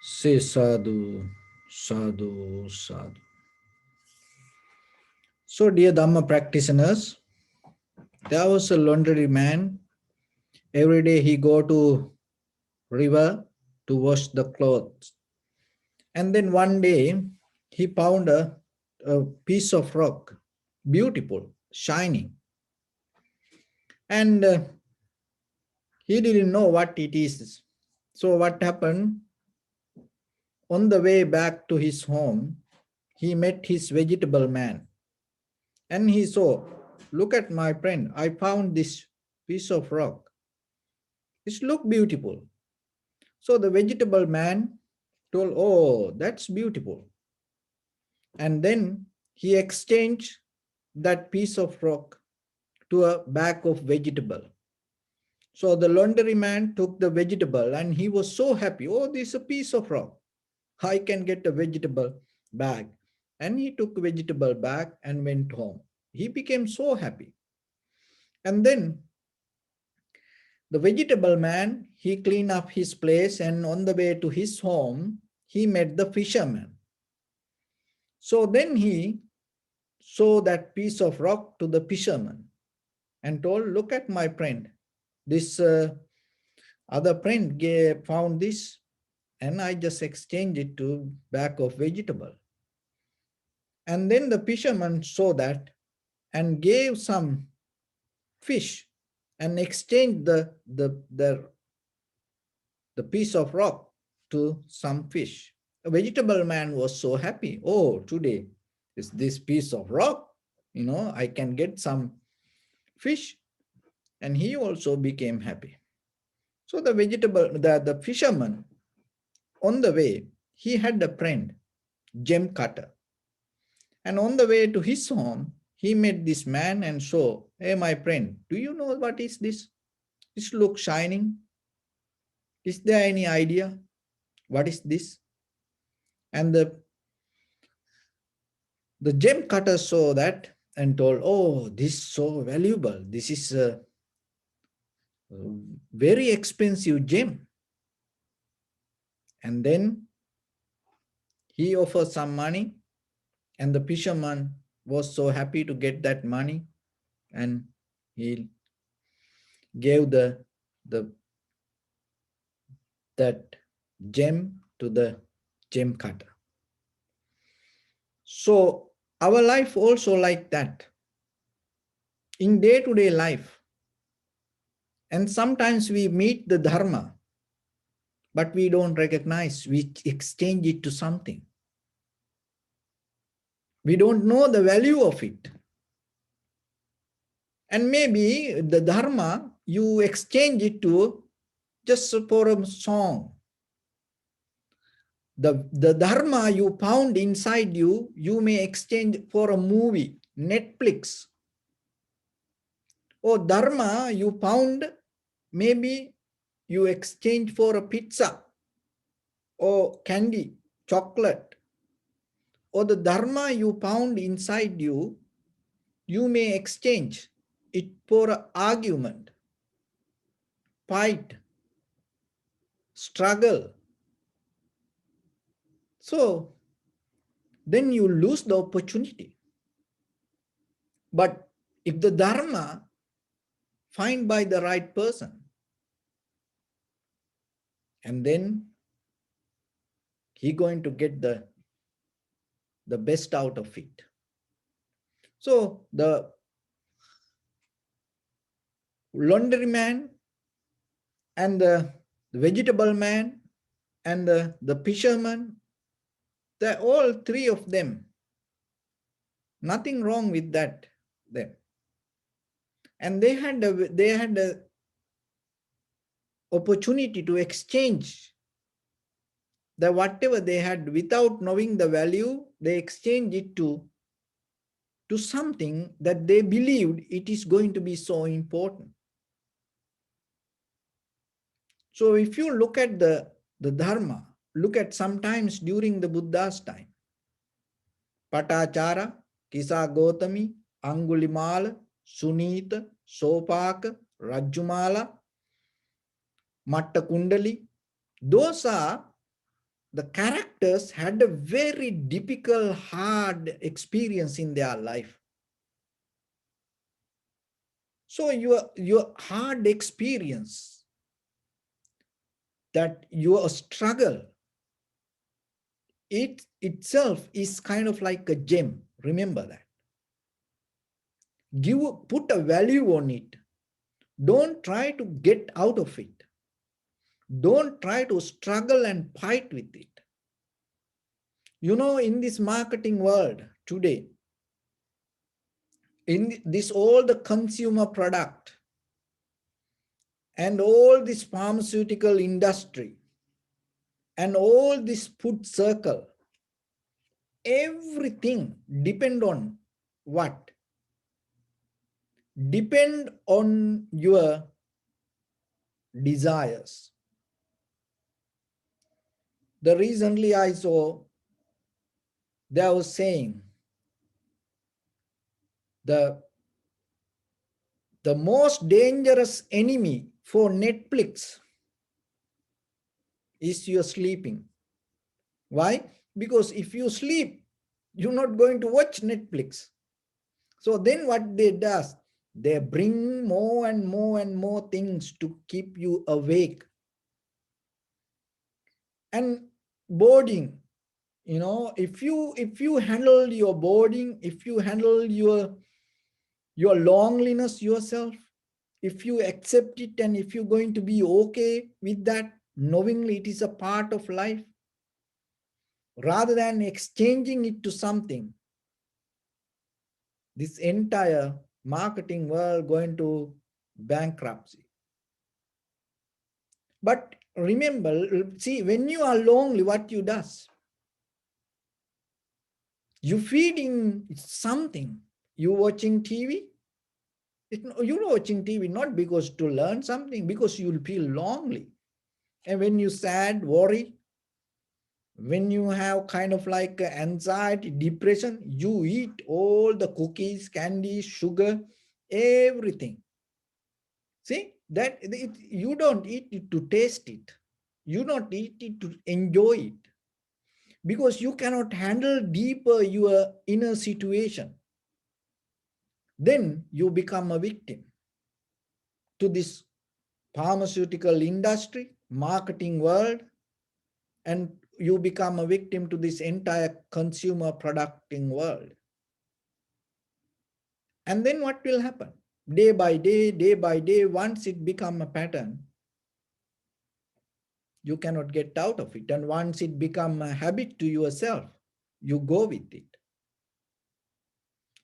Say sadhu, sadhu, sadhu. So, dear Dhamma practitioners, there was a laundry man. Every day he go to river to wash the clothes. And then one day he found a piece of rock, beautiful, shining. And he didn't know what it is. So what happened? On the way back to his home, he met his vegetable man. And he saw, look at my friend, I found this piece of rock. It looked beautiful. So the vegetable man told, oh, that's beautiful. And then he exchanged that piece of rock to a bag of vegetable. So the laundry man took the vegetable and he was so happy. Oh, this is a piece of rock. I can get a vegetable bag. And he took vegetable bag and went home. He became so happy. And then the vegetable man, he cleaned up his place, and on the way to his home, he met the fisherman. So then he showed that piece of rock to the fisherman and told, look at my friend. This other friend found this, and I just exchanged it to bag of vegetable. And then the fisherman saw that and gave some fish and exchanged the piece of rock to some fish. A vegetable man was so happy. Oh, today is this piece of rock. I can get some fish. And he also became happy. So the fisherman, on the way, he had a friend, gem cutter. And on the way to his home, he met this man and saw, hey, my friend, do you know what is this? This looks shining. Is there any idea? What is this? And the gem cutter saw that and told, oh, this is so valuable. This is a very expensive gem. And then he offered some money, and the fisherman was so happy to get that money, and he gave that gem to the gem cutter. So our life also like that. In day-to-day life, and sometimes we meet the dharma, but we don't recognize, we exchange it to something. We don't know the value of it. And maybe the dharma, you exchange it to just for a song. The dharma you found inside you, you may exchange for a movie, Netflix. Or dharma you found, maybe you exchange for a pizza or candy, chocolate. Or the dharma you found inside you, you may exchange it for an argument, fight, struggle. So then you lose the opportunity. But if the dharma find by the right person, and then he going to get the best out of it. So the laundry man and the vegetable man and the fisherman, they're all three of them. Nothing wrong with that. Them. And they had a opportunity to exchange the whatever they had without knowing the value. They exchange it to something that they believed it is going to be so important. So if you look at the dharma, look at sometimes during the Buddha's time, Patachara, Kisa Gotami, Angulimala, Sunita, Sopaka, Rajumala, Matta Kundali, those are the characters had a very difficult, hard experience in their life. So your hard experience, that your struggle, it itself is kind of like a gem. Remember that. Put a value on it. Don't try to get out of it. Don't try to struggle and fight with it. You know, in this marketing world today, in this all the consumer product and all this pharmaceutical industry and all this food circle, everything depend on what? Depend on your desires. The recently I saw, they was saying the most dangerous enemy for Netflix is your sleeping. Why? Because if you sleep, you're not going to watch Netflix. So then what they does, they bring more and more and more things to keep you awake. And boarding, you know, if you handle your boarding, if you handle your loneliness yourself, if you accept it and if you're going to be okay with that, knowingly it is a part of life, rather than exchanging it to something, this entire marketing world going to bankruptcy. But remember, see, when you are lonely, what you does? You feeding something. You watching TV. You're watching TV not because to learn something, because you'll feel lonely. And when you sad, worry, when you have kind of like anxiety, depression, you eat all the cookies, candy, sugar, everything. See, that you don't eat it to taste it. You don't eat it to enjoy it. Because you cannot handle deeper your inner situation. Then you become a victim to this pharmaceutical industry, marketing world, and you become a victim to this entire consumer producting world. And then what will happen? Day by day, once it become a pattern, you cannot get out of it. And once it become a habit to yourself, you go with it.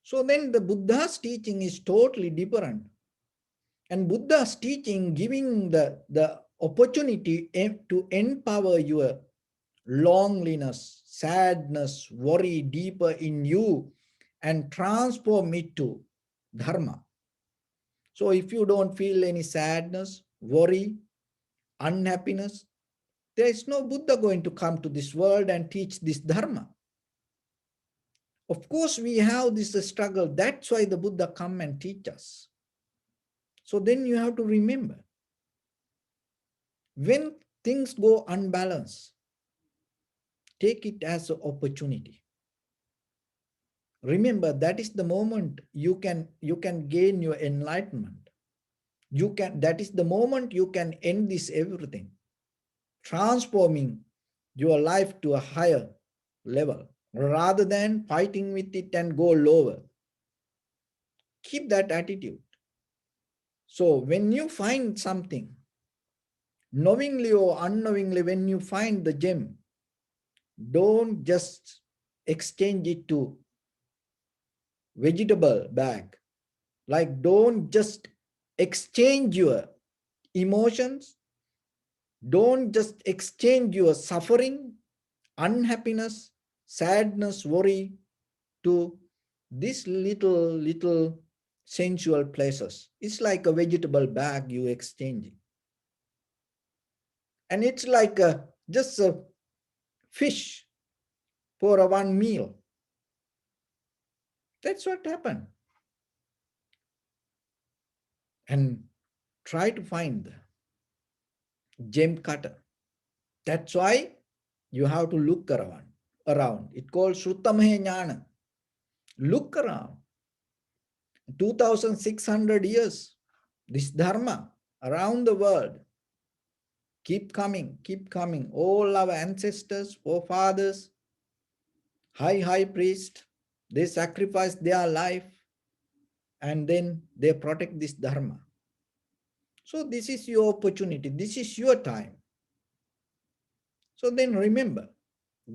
So then the Buddha's teaching is totally different. And Buddha's teaching giving the opportunity to empower your loneliness, sadness, worry deeper in you and transform it to dharma. So if you don't feel any sadness, worry, unhappiness, there is no Buddha going to come to this world and teach this dharma. Of course, we have this struggle. That's why the Buddha come and teach us. So then you have to remember, when things go unbalanced, take it as an opportunity. Remember, that is the moment you can gain your enlightenment. That is the moment you can end this everything, transforming your life to a higher level rather than fighting with it and go lower. Keep that attitude. So when you find something, knowingly or unknowingly, when you find the gem, don't just exchange it to vegetable bag. Like, don't just exchange your emotions. Don't just exchange your suffering, unhappiness, sadness, worry to these little sensual pleasures. It's like a vegetable bag you exchanging. And it's like just a fish for a one meal. That's what happened. And try to find the gem cutter. That's why You have to look around. It called Shrutamahe Jnana. Look around. 2600 years, this dharma around the world, keep coming. All our ancestors, forefathers, high priest, they sacrifice their life and then they protect this dharma. So this is your opportunity. This is your time. So then remember,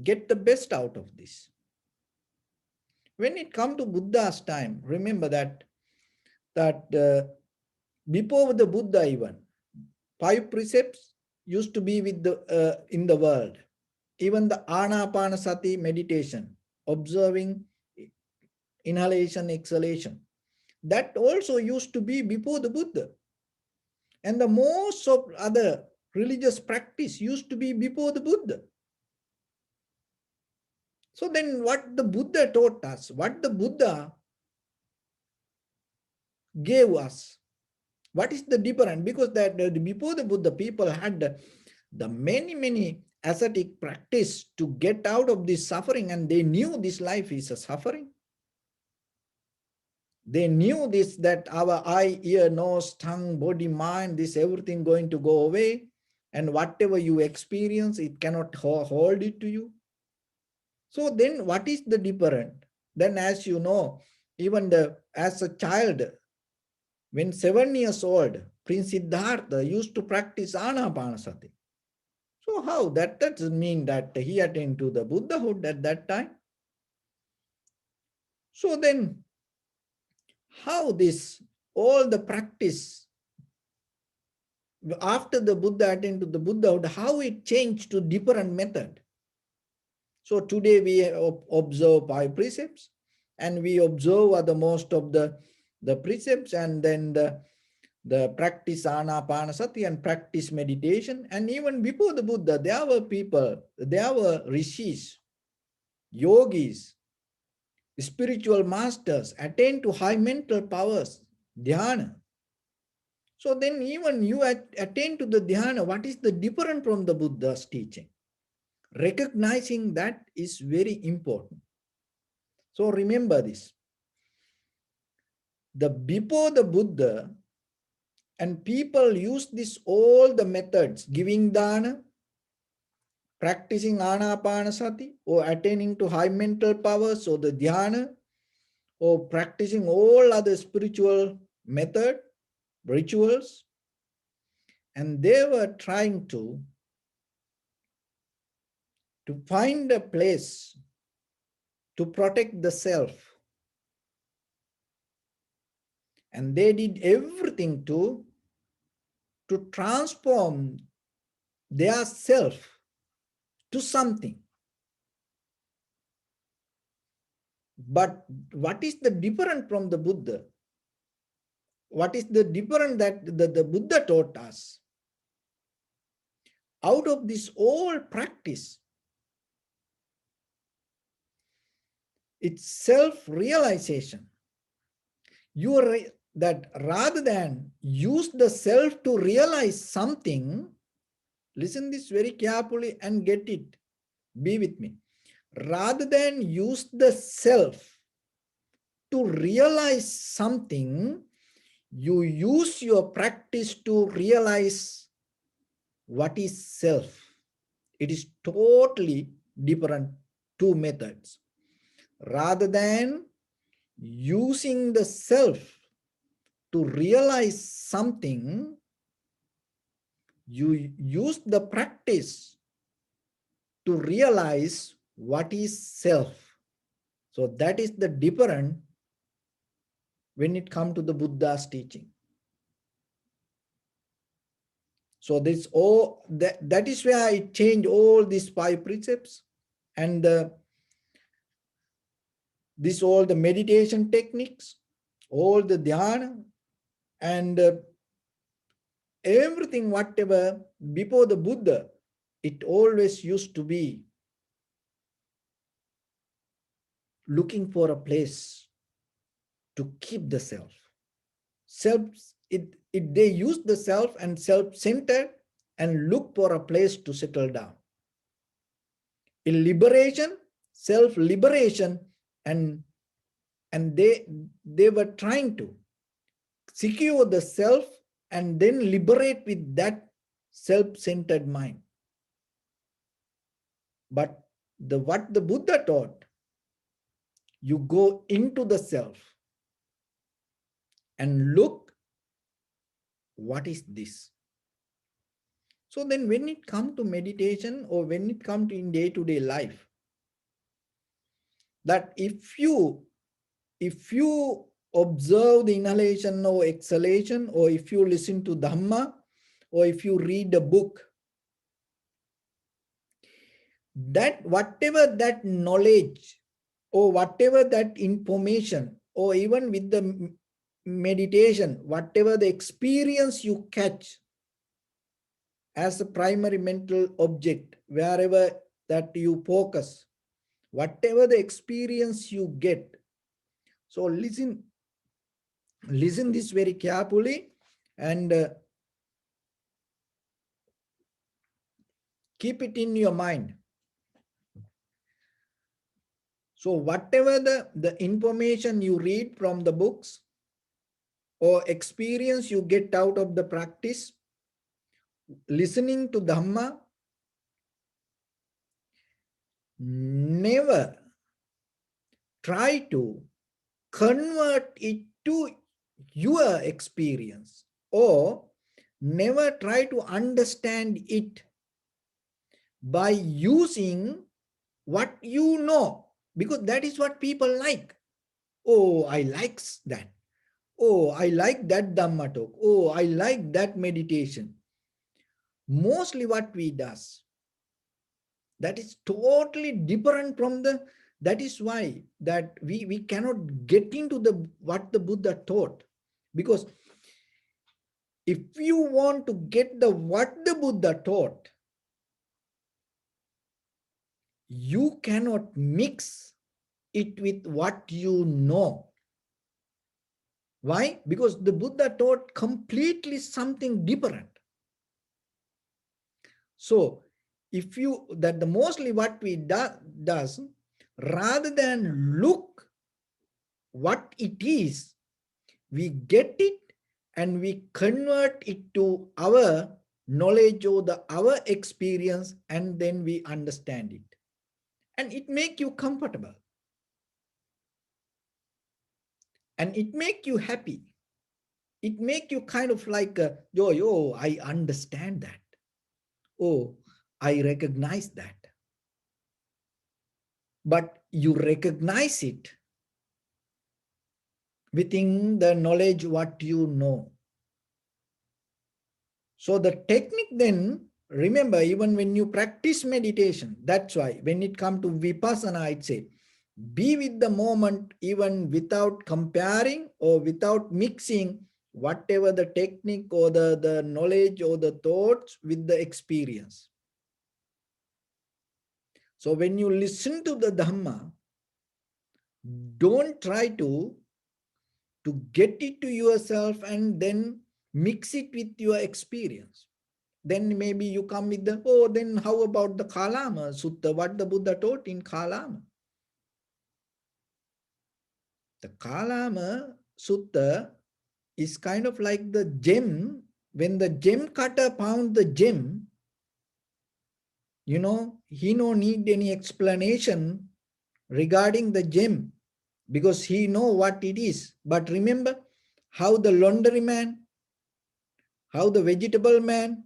get the best out of this. When it comes to Buddha's time, remember that before the Buddha even, 5 precepts used to be with in the world. Even the Anapanasati meditation, observing inhalation, exhalation, that also used to be before the Buddha. And the most of other religious practice used to be before the Buddha. So then what the Buddha taught us, what the Buddha gave us, what is the difference? Because that before the Buddha, people had the many ascetic practice to get out of this suffering, and they knew this life is a suffering. They knew this, that our eye, ear, nose, tongue, body, mind, this everything going to go away. And whatever you experience, it cannot hold it to you. So then what is the difference? Then as you know, even as a child, when 7 years old, Prince Siddhartha used to practice Anapanasati. So how? That doesn't mean that he attained to the Buddhahood at that time. So then how this, all the practice after the Buddha attained to the Buddhahood, how it changed to different method. So today we observe 5 precepts and we observe the most of the precepts, and then the practice Anapanasati and practice meditation. And even before the Buddha, there were people, there were rishis, yogis, spiritual masters attained to high mental powers, dhyana. So then even you attain to the dhyana, what is the difference from the Buddha's teaching? Recognizing that is very important. So remember this. Before the Buddha, and people use this all the methods, giving dana, practicing anapanasati, or attaining to high mental powers, or the dhyana, or practicing all other spiritual method, rituals, and they were trying to find a place to protect the self. And they did everything to transform their self to something. But what is the difference from the Buddha? What is the difference that the Buddha taught us? Out of this all practice, it's self-realization. That rather than use the self to realize something, listen this very carefully and get it. Be with me. Rather than use the self to realize something, you use your practice to realize what is self. It is totally different two methods. Rather than using the self to realize something, you use the practice to realize what is self. So that is the difference when it comes to the Buddha's teaching. So this all that is where I change all these 5 precepts, and this all the meditation techniques, all the dhyana, and everything whatever before the Buddha, it always used to be looking for a place to keep the self. They use the self and self-centered and look for a place to settle down. in liberation, self-liberation, and they were trying to secure the self and then liberate with that self-centered mind. But what the Buddha taught, you go into the self and look, what is this? So then when it comes to meditation, or when it comes to in day-to-day life, that if you observe the inhalation or exhalation, or if you listen to Dhamma, or if you read a book, that whatever that knowledge or whatever that information, or even with the meditation, whatever the experience you catch as a primary mental object, wherever that you focus, whatever the experience you get. So listen this very carefully, and keep it in your mind. So whatever the information you read from the books or experience you get out of the practice, listening to Dhamma, never try to convert it to your experience, or never try to understand it by using what you know, because that is what people like. Oh, I like that. Oh, I like that Dhamma talk. Oh, I like that meditation. Mostly what we does, that is totally different from the, that is why that we cannot get into the what the Buddha taught. Because if you want to get the what the Buddha taught, you cannot mix it with what you know. Why? Because the Buddha taught completely something different. So if you, that the mostly what we does, rather than look what it is, we get it and we convert it to our knowledge or our experience, and then we understand it. And it make you comfortable. And it make you happy. It make you kind of like, oh, I understand that. Oh, I recognize that. But you recognize it within the knowledge what you know. So the technique then, remember, even when you practice meditation, that's why when it comes to Vipassana, I'd say, be with the moment, even without comparing or without mixing whatever the technique or the knowledge or the thoughts with the experience. So when you listen to the Dhamma, don't try to get it to yourself and then mix it with your experience. Then maybe you come with the, oh, then how about the Kalama Sutta, what the Buddha taught in Kalama? The Kalama Sutta is kind of like the gem. When the gem cutter found the gem, he no need any explanation regarding the gem, because he know what it is. But remember how the laundry man, how the vegetable man,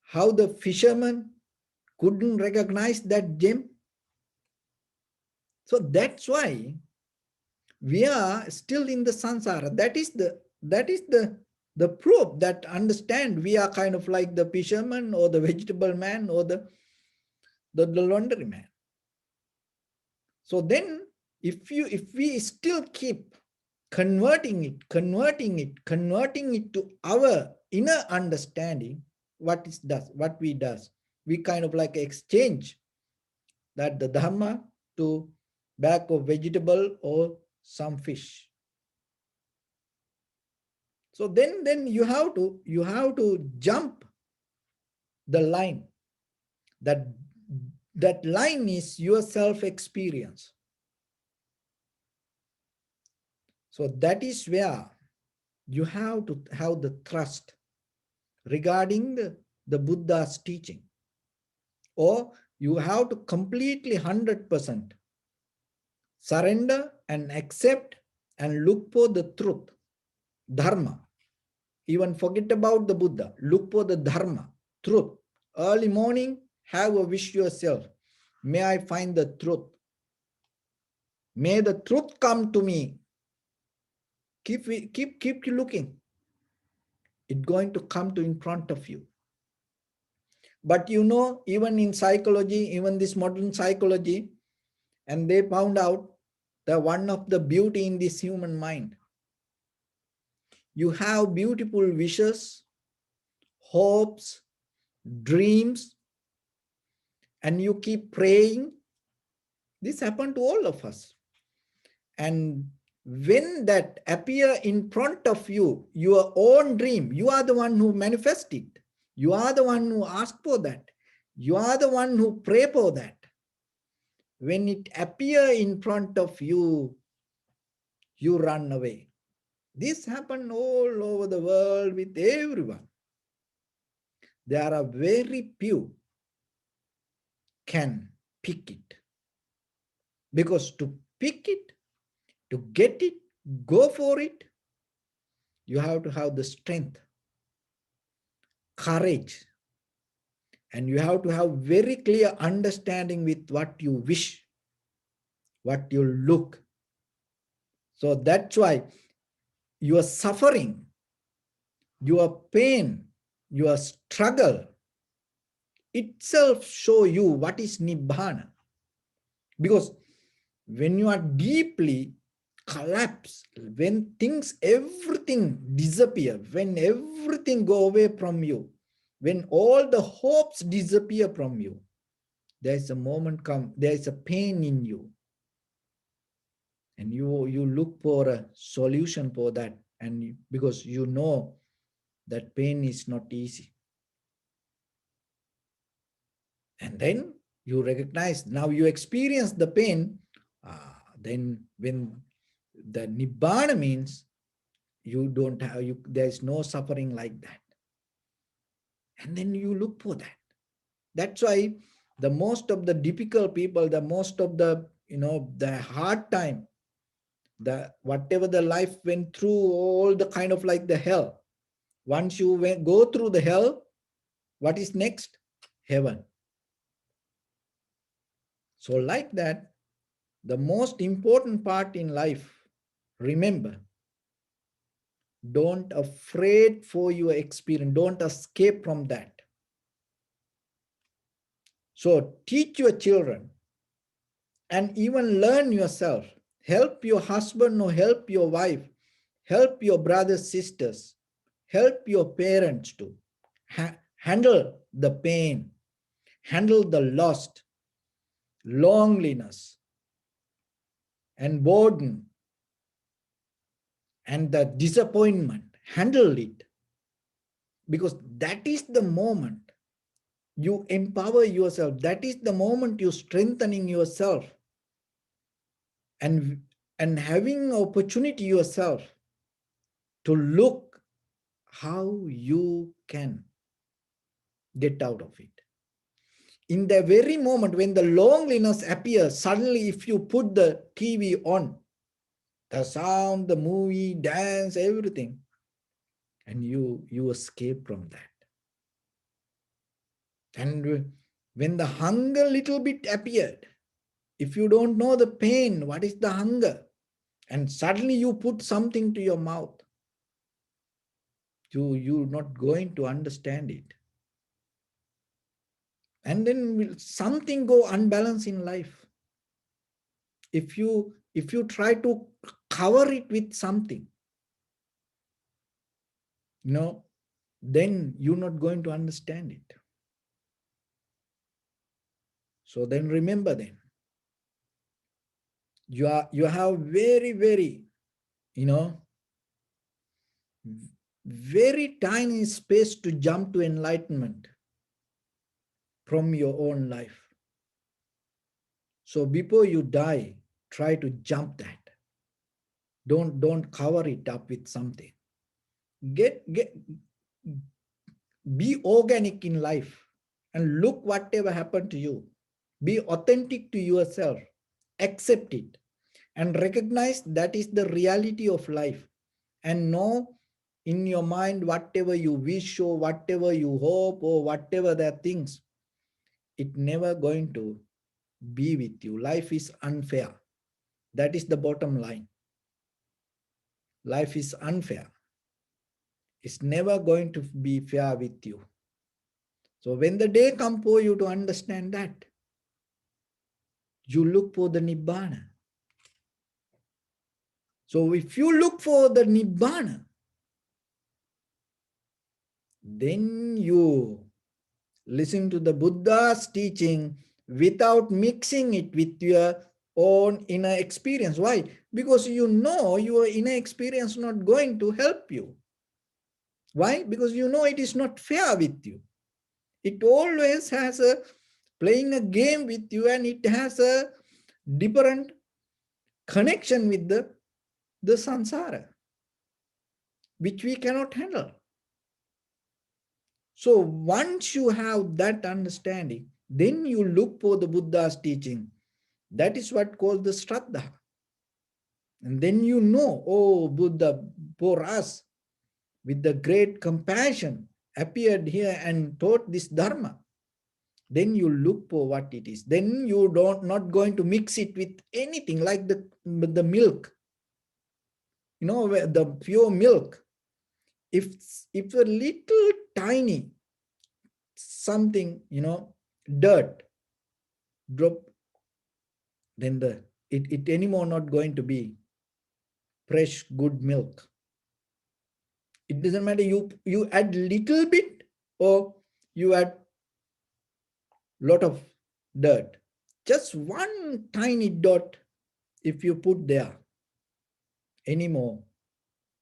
how the fisherman couldn't recognize that gem. So that's why we are still in the samsara. That is the proof that understand we are kind of like the fisherman or the vegetable man or the laundry man. So then if we still keep converting it to our inner understanding, what we does, we kind of like exchange that the Dhamma to bag of vegetable or some fish. So then you have to jump the line, that That line is your self-experience. So that is where you have to have the trust regarding the Buddha's teaching. Or you have to completely 100% surrender and accept and look for the truth, dharma. Even forget about the Buddha. Look for the dharma, truth. Early morning, have a wish yourself. May I find the truth. May the truth come to me. Keep looking. It's going to come to in front of you. But you know, even in psychology, even this modern psychology, and they found out that one of the beauty in this human mind. You have beautiful wishes, hopes, dreams, and you keep praying. This happened to all of us. And when that appear in front of you, your own dream, you are the one who manifest it. You are the one who ask for that. You are the one who pray for that. When it appear in front of you, you run away. This happened all over the world with everyone. There are very few can pick it. Because to pick it, to get it, go for it, you have to have the strength, courage, and you have to have very clear understanding with what you wish, what you look. So that's why your suffering, your pain, your struggle itself show you what is Nibbana. Because when you are deeply collapsed, when things, everything disappear, when everything go away from you, when all the hopes disappear from you, there is a moment come, there is a pain in you. And you look for a solution for that. And because you know that pain is not easy. And then you recognize, now you experience the pain, then when the Nibbana means you don't have, there is no suffering like that. And then you look for that. That's why the most of the difficult people, the most of the, the hard time, the whatever the life went through, all the kind of like the hell. Once you go through the hell, what is next? Heaven. So like that, the most important part in life, remember, don't afraid for your experience, don't escape from that. So teach your children and even learn yourself. Help your husband or help your wife. Help your brothers, sisters. Help your parents to handle the pain, handle the loss, loneliness, and burden, and the disappointment. Handle it. Because that is the moment you empower yourself. That is the moment you strengthening yourself. And having opportunity yourself to look how you can get out of it. In the very moment when the loneliness appears, suddenly if you put the TV on, the sound, the movie, dance, everything, and you escape from that. And when the hunger little bit appeared, if you don't know the pain, what is the hunger? And suddenly you put something to your mouth, you're not going to understand it. And then will something go unbalanced in life. If you try to cover it with something, then you're not going to understand it. So then remember, then you have very, very, very tiny space to jump to enlightenment from your own life. So before you die, try to jump that. Don't cover it up with something. Get be organic in life and look whatever happened to you. Be authentic to yourself. Accept it and recognize that is the reality of life. And know in your mind whatever you wish or whatever you hope or whatever that things, it never going to be with you. Life is unfair. That is the bottom line. Life is unfair. It's never going to be fair with you. So when the day comes for you to understand that, you look for the Nibbana. So if you look for the Nibbana, then you listen to the Buddha's teaching without mixing it with your own inner experience. Why? Because you know your inner experience not going to help you. Why? Because you know it is not fair with you. It always has a playing a game with you, and it has a different connection with the samsara, which we cannot handle. So once you have that understanding, then you look for the Buddha's teaching. That is what called the Shraddha. And then you know, oh, Buddha, for us, with the great compassion, appeared here and taught this Dharma. Then you look for what it is. Then you don't not going to mix it with anything like the milk. You know, the pure milk. If a little tiny something, dirt drop, then it anymore not going to be fresh, good milk. It doesn't matter you add little bit or you add lot of dirt. Just one tiny dot, if you put there, anymore,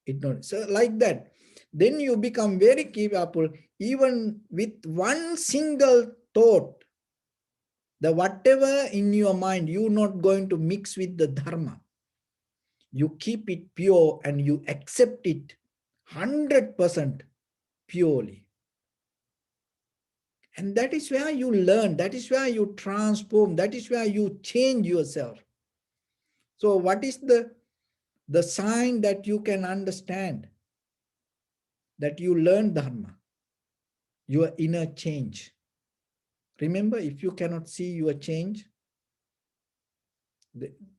it not. So like that, then you become very capable, even with one single thought, the whatever in your mind, you're not going to mix with the Dharma. You keep it pure and you accept it 100% purely. And that is where you learn, that is where you transform, that is where you change yourself. So what is the sign that you can understand that you learn Dharma? Your inner change. Remember, if you cannot see your change,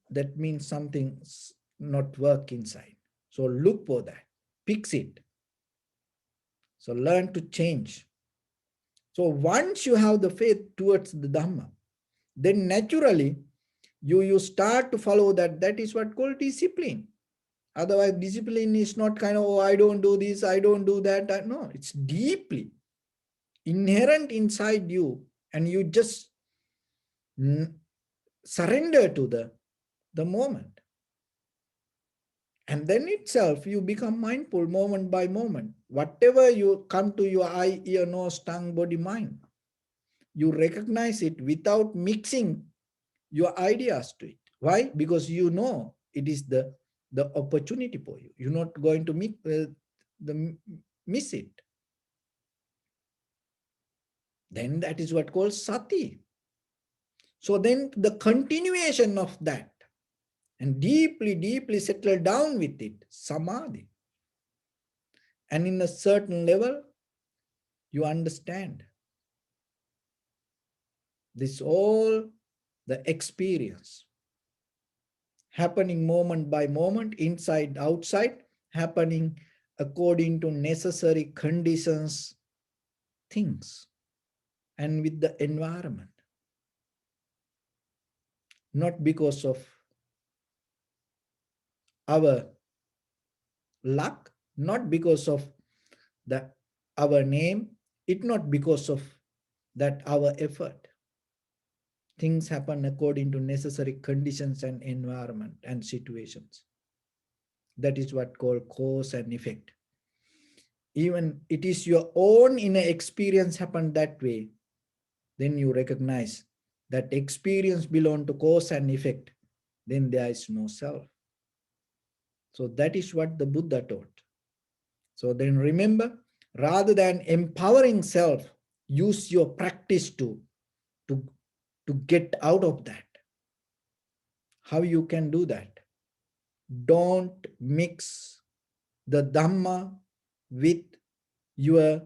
that means something's not work inside. So look for that, fix it. So learn to change. So once you have the faith towards the Dhamma, then naturally you start to follow that. That is what called discipline. Otherwise, discipline is not kind of, oh, I don't do this, I don't do that. No, it's deeply inherent inside you, and you just surrender to the moment. And then itself, you become mindful moment by moment. Whatever you come to your eye, ear, nose, tongue, body, mind, you recognize it without mixing your ideas to it. Why? Because you know it is the opportunity for you. You're not going to miss it. Then that is what called sati. So then the continuation of that, and deeply, deeply settle down with it, samadhi. And in a certain level, you understand this all the experience happening moment by moment, inside, outside, happening according to necessary conditions, things, and with the environment. Not because of our luck, not because of our name, it not because of that our effort. Things happen according to necessary conditions and environment and situations. That is what called cause and effect. Even it is your own inner experience happened that way, then you recognize that experience belong to cause and effect, then there is no self. So that is what the Buddha taught. So then remember, rather than empowering self, use your practice to, to get out of that. How you can do that? Don't mix the Dhamma with your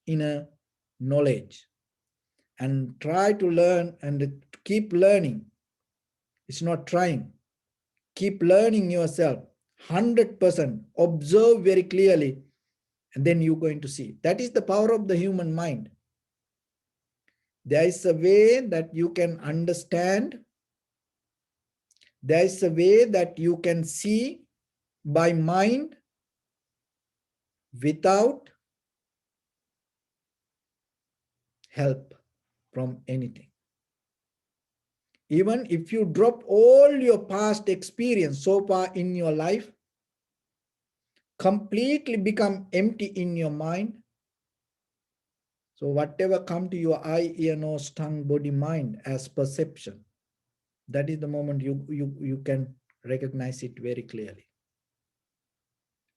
inner knowledge, and try to learn and keep learning. It's not trying. Keep learning yourself 100%. Observe very clearly, and then you're going to see. That is the power of the human mind. There is a way that you can understand. There is a way that you can see by mind without help from anything. Even if you drop all your past experience so far in your life, completely become empty in your mind. So whatever come to your eye, ear, nose, tongue, body, mind as perception, that is the moment you can recognize it very clearly.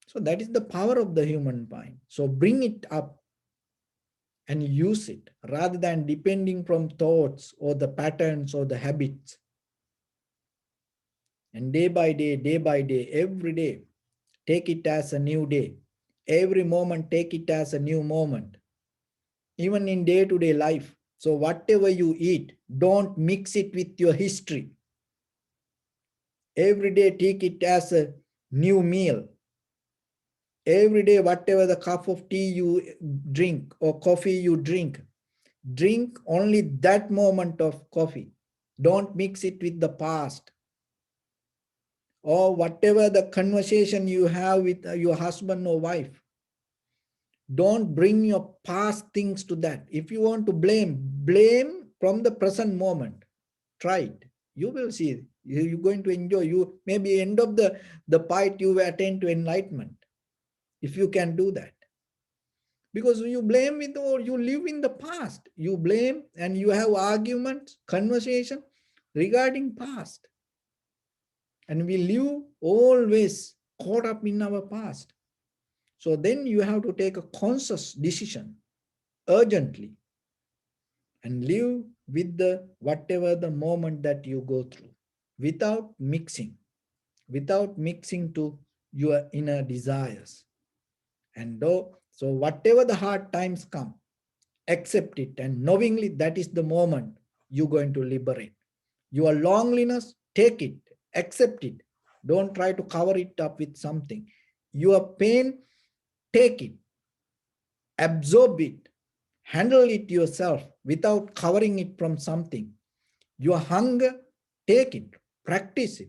So that is the power of the human mind. So bring it up and use it rather than depending from thoughts or the patterns or the habits. And day by day, every day, take it as a new day. Every moment, take it as a new moment. Even in day-to-day life. So whatever you eat, don't mix it with your history. Every day, take it as a new meal. Every day, whatever the cup of tea you drink or coffee you drink only that moment of coffee. Don't mix it with the past. Or whatever the conversation you have with your husband or wife. Don't bring your past things to that. If you want to blame from the present moment. Try it. You will see. You're going to enjoy. You maybe end of the fight you will attain to enlightenment. If you can do that. Because you blame with or you live in the past. You blame and you have arguments, conversation regarding past. And we live always caught up in our past. So then you have to take a conscious decision urgently and live with the whatever the moment that you go through without mixing to your inner desires. And so whatever the hard times come, accept it, and knowingly that is the moment you're going to liberate. Your loneliness, take it, accept it. Don't try to cover it up with something. Your pain, take it, absorb it, handle it yourself without covering it from something. Your hunger, take it, practice it,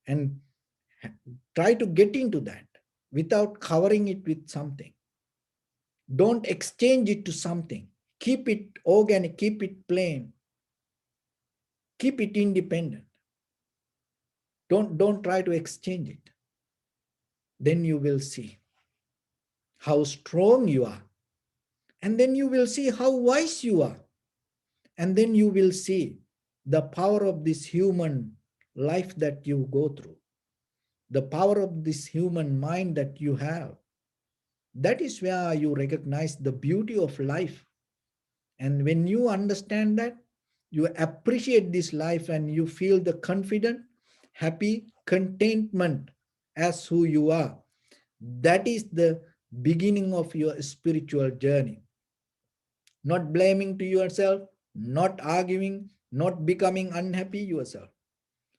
and try to get into that without covering it with something. Don't exchange it to something. Keep it organic, keep it plain, keep it independent. Don't try to exchange it. Then you will see how strong you are. And then you will see how wise you are. And then you will see the power of this human life that you go through, the power of this human mind that you have. That is where you recognize the beauty of life. And when you understand that, you appreciate this life and you feel the confident, happy, contentment as who you are. That is the beginning of your spiritual journey. Not blaming to yourself, not arguing, not becoming unhappy yourself.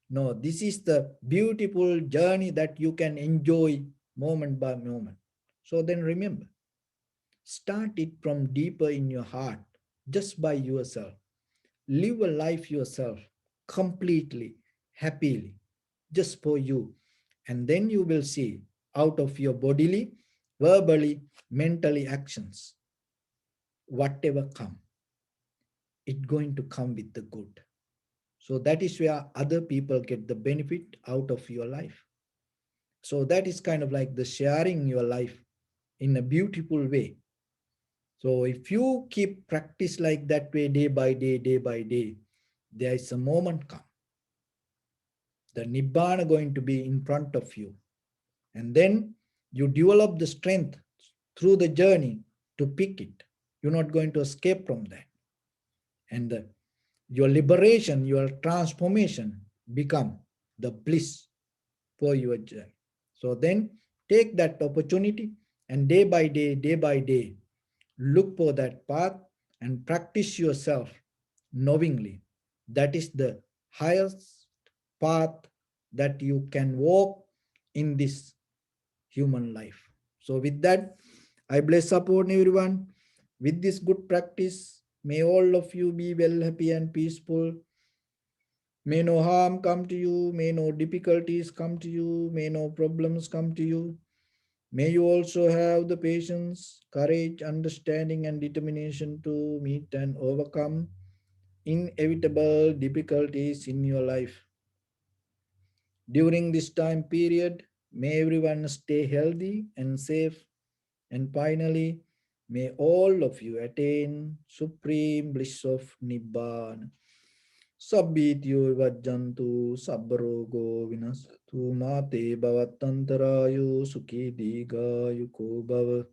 No, this is the beautiful journey that you can enjoy moment by moment. So then remember, start it from deeper in your heart, just by yourself. Live a life yourself, completely, happily, just for you. And then you will see out of your bodily, verbally, mentally actions, whatever come, it's going to come with the good. So that is where other people get the benefit out of your life. So that is kind of like the sharing your life in a beautiful way. So if you keep practice like that way day by day, there is a moment come. The Nibbana going to be in front of you. And then you develop the strength through the journey to pick it. You're not going to escape from that. And your liberation, your transformation become the bliss for your journey. So then take that opportunity and day by day, look for that path and practice yourself knowingly. That is the highest path that you can walk in this human life. So with that, I bless upon everyone with this good practice. May all of you be well, happy and peaceful. May no harm come to you. May no difficulties come to you. May no problems come to you. May you also have the patience, courage, understanding, and determination to meet and overcome inevitable difficulties in your life. During this time period, may everyone stay healthy and safe. And finally, may all of you attain supreme bliss of Nibbana. Sabbityo vajjantu sabbarogo vinastu mate bhavatantarayo sukhi digayuko bhava.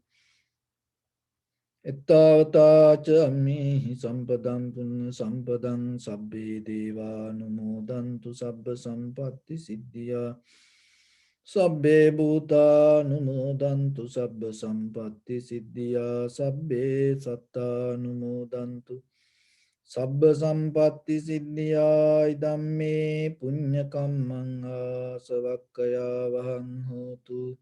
Ettavata cha ammihi sampadam punya sampadam sabbe deva numodantu sabba sampatti siddhya. Sabbe bhuta numodantu sabba sampatti siddhya. Sabbe satta numodantu sabba sampatti siddhya. Idamme punya kammang asavakkaya vahang hotu.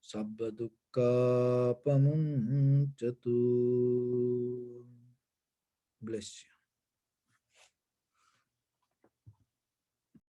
Sabba dukkha pamuncatu. Bless you.